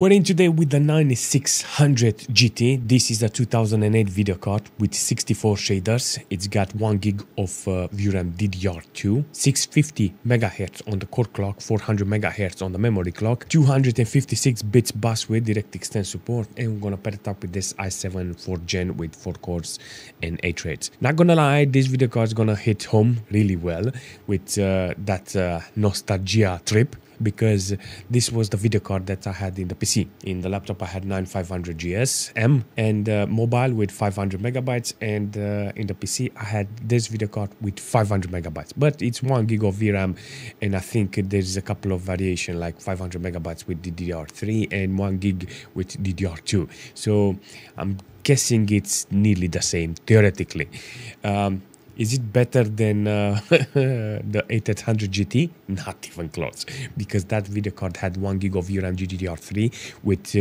We're in today with the 9600 GT. This is a 2008 video card with 64 shaders. It's got 1 gig of Vram DDR2, 650 MHz on the core clock, 400 MHz on the memory clock, 256 bits bus with direct extend support, and we're gonna pair it up with this i7 4th gen with 4 cores and 8 threads. Not gonna lie, this video card is gonna hit home really well with that nostalgia trip, because this was the video card that I had in the PC. In the laptop I had 9500 GSM and mobile with 500 megabytes, and in the PC I had this video card with 500 megabytes, but it's 1 gig of VRAM, and I think there's a couple of variation like 500 megabytes with DDR3 and 1 gig with DDR2, so I'm guessing it's nearly the same theoretically. Is it better than the 8800 GT? Not even close, because that video card had 1 gig of VRAM GDDR3 with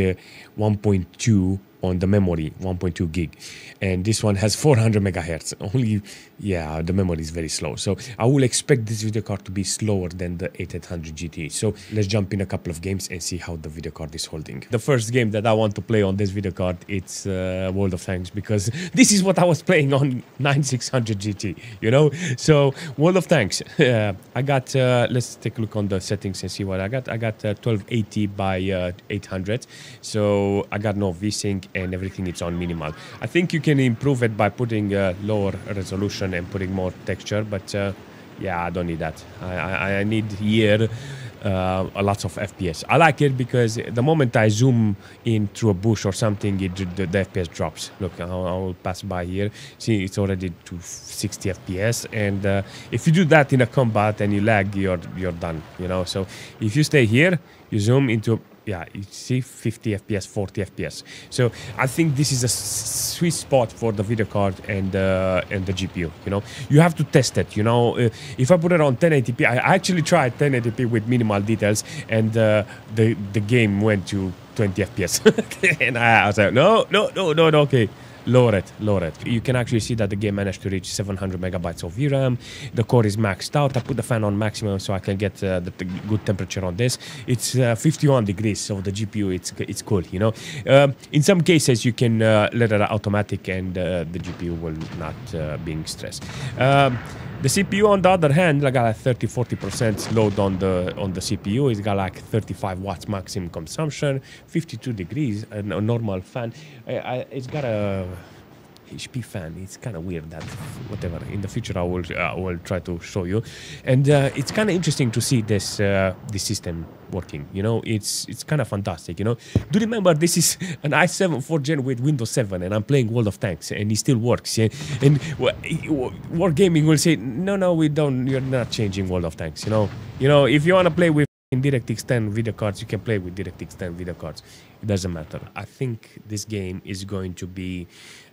1.2 on the memory, 1.2 gig, and this one has 400 megahertz only. Yeah, the memory is very slow, so I will expect this video card to be slower than the 8800 GT. So let's jump in a couple of games and see how the video card is holding. The first game that I want to play on this video card, it's World of Tanks, because this is what I was playing on 9600 GT, you know. So World of Tanks, I got let's take a look on the settings and see what I got. I got 1280 by 800, so I got no VSync and everything is on minimal. I think you can improve it by putting lower resolution and putting more texture, but yeah, I don't need that. I need here a lot of FPS. I like it because the moment I zoom in through a bush or something, the FPS drops. Look, I'll pass by here. See, it's already to 60 FPS, and if you do that in a combat and you lag, you're done, you know. So if you stay here, you zoom into, yeah, you see 50 FPS, 40 FPS. So I think this is a sweet spot for the video card and the GPU, you know. You have to test it, you know. If I put it on 1080p, I actually tried 1080p with minimal details, and the game went to 20 FPS. And I was like, no, okay. Lower it. You can actually see that the game managed to reach 700 megabytes of VRAM. The core is maxed out. I put the fan on maximum so I can get the good temperature on this. It's 51 degrees, so the GPU, it's cool, you know. In some cases, you can let it automatic, and the GPU will not being stressed. The CPU, on the other hand, I got like 30-40% load on the CPU. It's got like 35 watts maximum consumption, 52 degrees, a normal fan. It's got a HP fan. It's kind of weird, that whatever. In the future, I will try to show you, and it's kind of interesting to see this system working. You know, it's kind of fantastic. You know, do remember this is an i7 4th gen with Windows 7, and I'm playing World of Tanks, and it still works. Yeah? And Wargaming will say, no, we don't. You're not changing World of Tanks. You know, if you want to play with direct extend video cards, you can play with direct extend video cards. It doesn't matter. I think this game is going to be,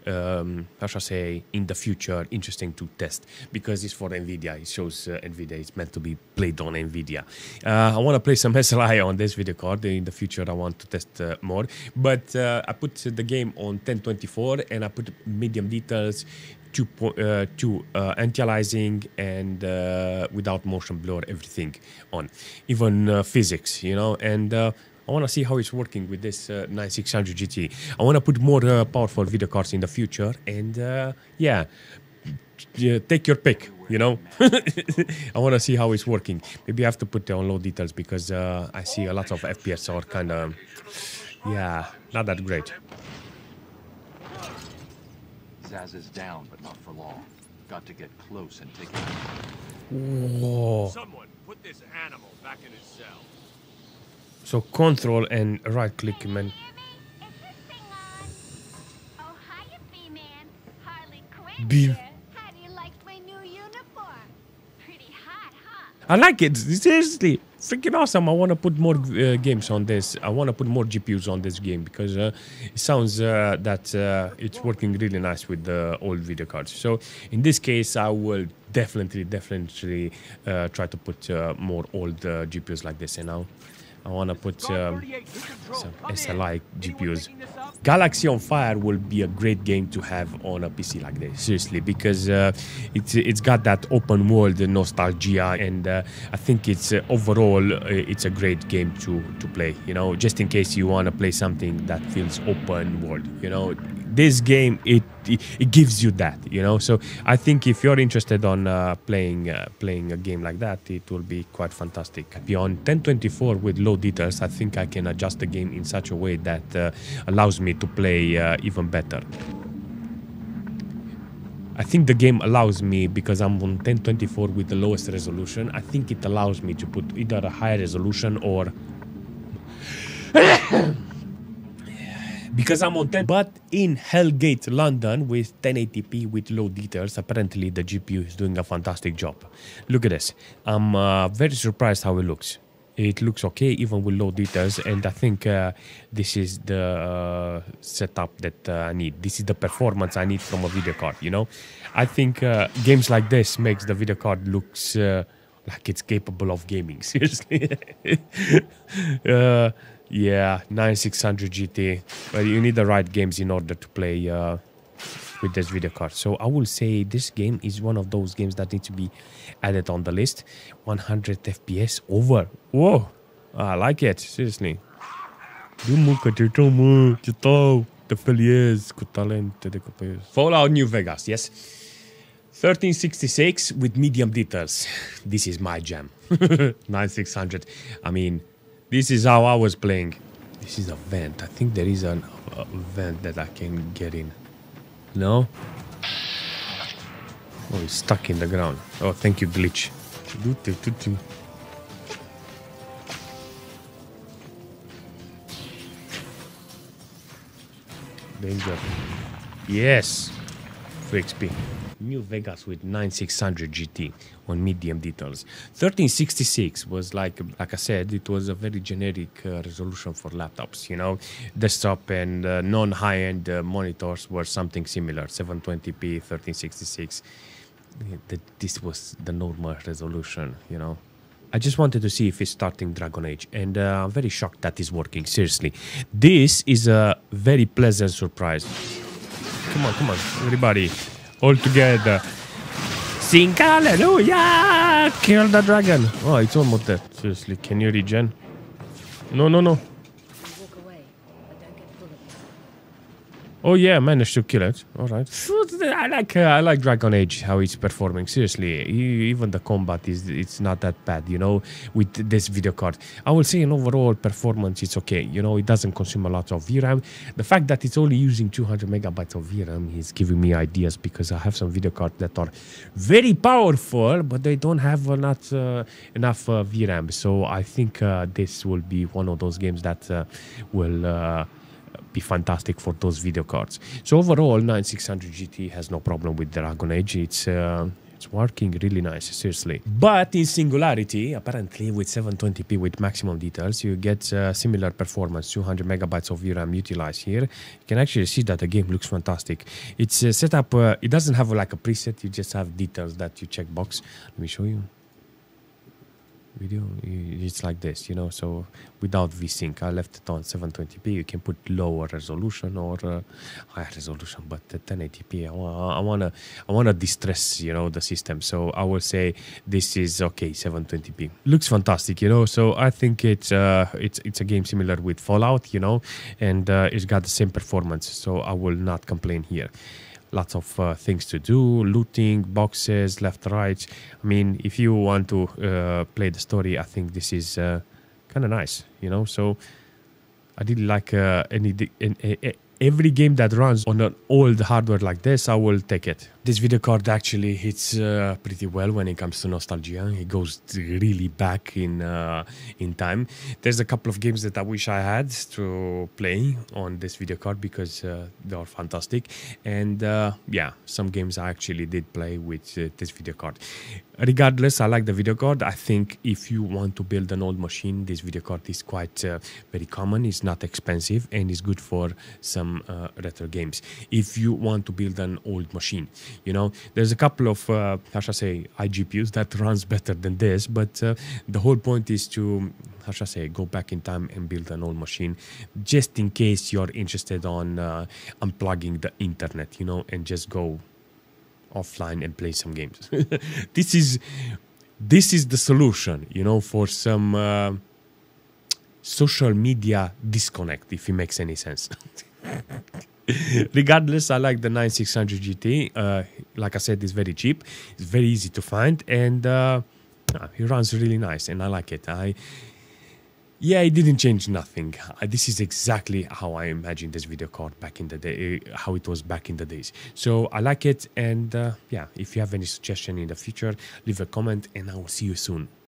how shall I say, in the future, interesting to test, because it's for NVIDIA. It shows NVIDIA is meant to be played on NVIDIA. I want to play some SLI on this video card. In the future, I want to test more. But I put the game on 1024, and I put medium details, to anti-aliasing, and without motion blur, everything on, even physics, you know. And I want to see how it's working with this 9600 GT. I want to put more powerful video cards in the future, and yeah, take your pick, you know. I want to see how it's working. Maybe I have to put on low details, because I see a lot of FPS are kind of, yeah, not that great. Zaz is down, but not for long. Got to get close and take it. Whoa. Someone put this animal back in his cell. So control and right click, man. Be How do you like my new uniform? Pretty hot, huh? I like it. Seriously, freaking awesome. I want to put more games on this. I want to put more GPUs on this game, because it sounds that it's working really nice with the old video cards. So in this case, I will definitely try to put more old GPUs like this, you know. I want to put some SLI GPUs. Galaxy on Fire will be a great game to have on a PC like this, seriously, because it's got that open world nostalgia, and I think it's overall it's a great game to play, you know, just in case you want to play something that feels open world, you know. This game, it gives you that, you know. So I think if you're interested on playing a game like that, it will be quite fantastic. Beyond 1024 with low details, I think I can adjust the game in such a way that allows me to play even better. I think the game allows me, because I'm on 1024 with the lowest resolution, I think it allows me to put either a higher resolution or because I'm on 10. But in Hellgate London with 1080p with low details, apparently the GPU is doing a fantastic job. Look at this. I'm very surprised how it looks. It looks okay even with low details, and I think this is the setup that I need. This is the performance I need from a video card, you know. I think games like this makes the video card looks like it's capable of gaming, seriously. Yeah, 9600 GT, but you need the right games in order to play with this video card. So I will say this game is one of those games that need to be added on the list. 100 FPS over. Whoa, I like it, seriously. Fallout New Vegas, yes. 1366 with medium details. This is my jam. 9600. I mean, this is how I was playing. This is a vent. I think there is a vent that I can get in. No? Oh, it's stuck in the ground. Oh, thank you, glitch. Danger. Yes. Free XP. New Vegas with 9600 GT on medium details. 1366 was like I said, it was a very generic resolution for laptops, you know. Desktop and non-high-end monitors were something similar. 720p, 1366. This was the normal resolution, you know. I just wanted to see if it's starting Dragon Age, and I'm very shocked that is working, seriously. This is a very pleasant surprise. Come on, everybody. All together. Sing hallelujah! Kill the dragon. Oh, it's almost dead. Seriously, can you regen? No. Oh yeah, managed to kill it. All right. I like Dragon Age, how it's performing. Seriously, even the combat it's not that bad, you know, with this video card. I will say in overall performance it's okay. You know, it doesn't consume a lot of VRAM. The fact that it's only using 200 megabytes of VRAM is giving me ideas, because I have some video cards that are very powerful, but they don't have enough VRAM. So I think this will be one of those games that will be fantastic for those video cards. So overall, 9600 GT has no problem with Dragon Age. It's working really nice, seriously. But in Singularity, apparently with 720p with maximum details, you get similar performance. 200 megabytes of VRAM utilized here. You can actually see that the game looks fantastic. It's set up. It doesn't have like a preset. You just have details that you check box. Let me show you. Video, it's like this, you know. So without VSync, I left it on 720p. You can put lower resolution or higher resolution, but 1080p. I wanna distress, you know, the system. So I will say this is okay. 720p looks fantastic, you know. So I think it's a game similar with Fallout, you know, and it's got the same performance. So I will not complain here. Lots of things to do, looting, boxes, left, right. I mean, if you want to play the story, I think this is kind of nice, you know. So I didn't like every game that runs on an old hardware like this, I will take it. This video card actually hits pretty well when it comes to nostalgia. It goes really back in time. There's a couple of games that I wish I had to play on this video card because they are fantastic. And yeah, some games I actually did play with this video card. Regardless, I like the video card. I think if you want to build an old machine, this video card is quite very common. It's not expensive and it's good for some some retro games. If you want to build an old machine, you know, there's a couple of how shall I say iGPUs that runs better than this, but the whole point is to, how shall I say, go back in time and build an old machine, just in case you're interested on unplugging the internet, you know, and just go offline and play some games. This is the solution, you know, for some social media disconnect, if it makes any sense. Regardless, I like the 9600 GT. Like I said, it's very cheap, it's very easy to find, and it runs really nice, and I like it. Yeah, it didn't change nothing. This is exactly how I imagined this video card back in the day, how it was back in the days. So I like it, and yeah, if you have any suggestion in the future, leave a comment, and I will see you soon.